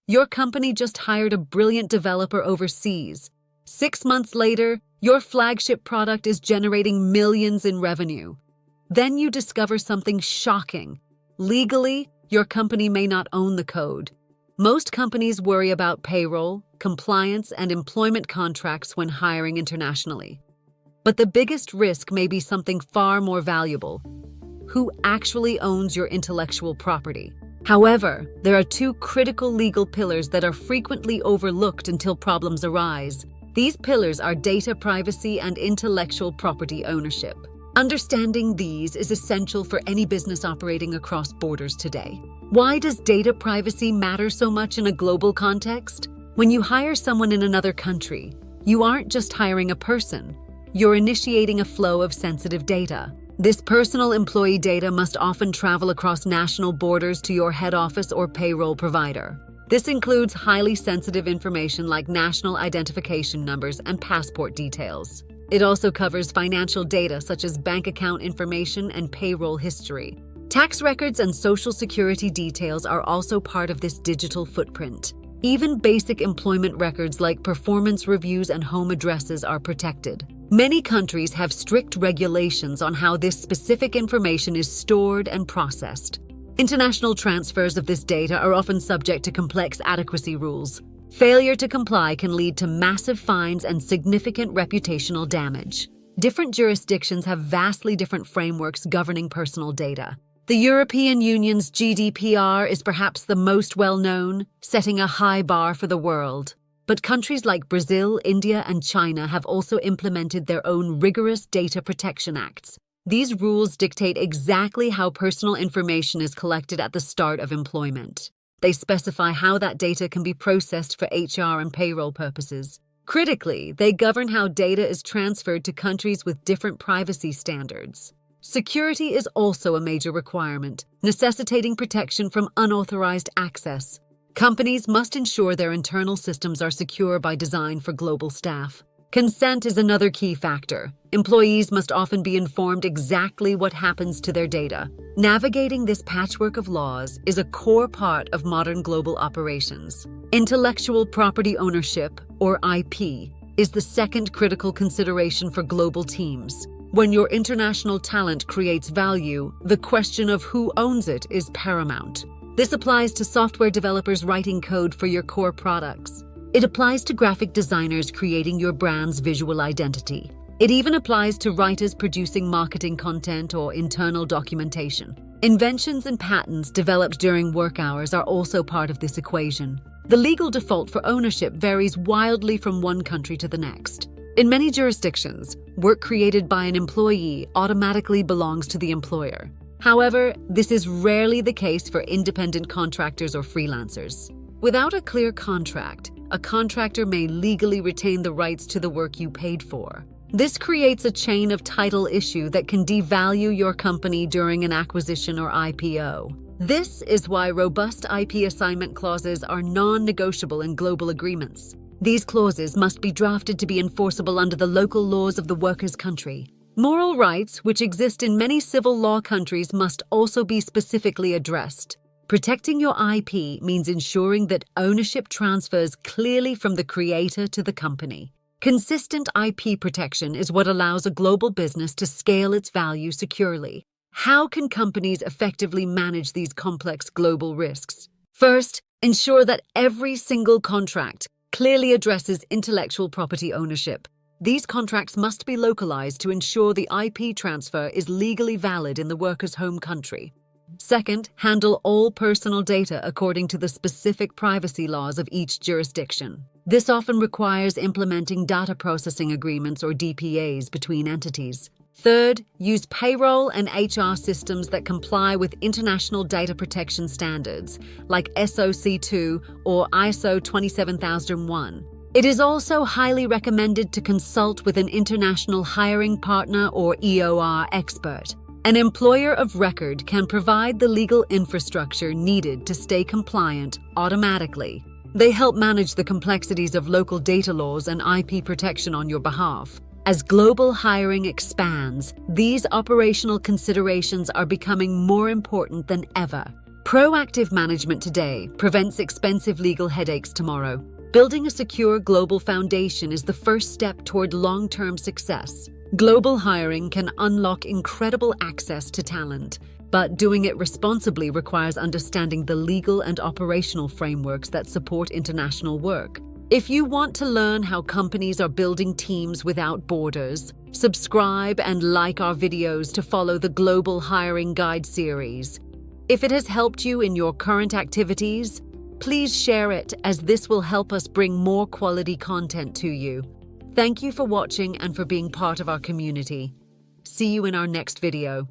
Your company just hired a brilliant developer overseas. 6 months later, your flagship product is generating millions in revenue. Then you discover something shocking. Legally, your company may not own the code. Most companies worry about payroll, compliance, and employment contracts when hiring internationally. But the biggest risk may be something far more valuable: who actually owns your intellectual property. However, there are two critical legal pillars that are frequently overlooked until problems arise. These pillars are data privacy and intellectual property ownership. Understanding these is essential for any business operating across borders today. Why does data privacy matter so much in a global context? When you hire someone in another country, you aren't just hiring a person. You're initiating a flow of sensitive data. This personal employee data must often travel across national borders to your head office or payroll provider. This includes highly sensitive information like national identification numbers and passport details. It also covers financial data such as bank account information and payroll history. Tax records and social security details are also part of this digital footprint. Even basic employment records like performance reviews and home addresses are protected. Many countries have strict regulations on how this specific information is stored and processed. International transfers of this data are often subject to complex adequacy rules. Failure to comply can lead to massive fines and significant reputational damage. Different jurisdictions have vastly different frameworks governing personal data. The European Union's GDPR is perhaps the most well-known, setting a high bar for the world. But countries like Brazil, India, and China have also implemented their own rigorous data protection acts. These rules dictate exactly how personal information is collected at the start of employment. They specify how that data can be processed for HR and payroll purposes. Critically, they govern how data is transferred to countries with different privacy standards. Security is also a major requirement, necessitating protection from unauthorized access. Companies must ensure their internal systems are secure by design for global staff. Consent is another key factor. Employees must often be informed exactly what happens to their data. Navigating this patchwork of laws is a core part of modern global operations. Intellectual property ownership, or IP, is the second critical consideration for global teams. When your international talent creates value, the question of who owns it is paramount. This applies to software developers writing code for your core products. It applies to graphic designers creating your brand's visual identity. It even applies to writers producing marketing content or internal documentation. Inventions and patents developed during work hours are also part of this equation. The legal default for ownership varies wildly from one country to the next. In many jurisdictions, work created by an employee automatically belongs to the employer. However, this is rarely the case for independent contractors or freelancers. Without a clear contract, a contractor may legally retain the rights to the work you paid for. This creates a chain of title issue that can devalue your company during an acquisition or IPO. This is why robust IP assignment clauses are non-negotiable in global agreements. These clauses must be drafted to be enforceable under the local laws of the worker's country. Moral rights, which exist in many civil law countries, must also be specifically addressed. Protecting your IP means ensuring that ownership transfers clearly from the creator to the company. Consistent IP protection is what allows a global business to scale its value securely. How can companies effectively manage these complex global risks? First, ensure that every single contract clearly addresses intellectual property ownership. These contracts must be localized to ensure the IP transfer is legally valid in the worker's home country. Second, handle all personal data according to the specific privacy laws of each jurisdiction. This often requires implementing data processing agreements or DPAs between entities. Third, use payroll and HR systems that comply with international data protection standards, like SOC2 or ISO 27001. It is also highly recommended to consult with an international hiring partner or EOR expert. An employer of record can provide the legal infrastructure needed to stay compliant automatically. They help manage the complexities of local data laws and IP protection on your behalf. As global hiring expands, these operational considerations are becoming more important than ever. Proactive management today prevents expensive legal headaches tomorrow. Building a secure global foundation is the first step toward long-term success. Global hiring can unlock incredible access to talent, but doing it responsibly requires understanding the legal and operational frameworks that support international work. If you want to learn how companies are building teams without borders, subscribe and like our videos to follow the Global Hiring Guide series. If it has helped you in your current activities, please share it, as this will help us bring more quality content to you. Thank you for watching and for being part of our community. See you in our next video.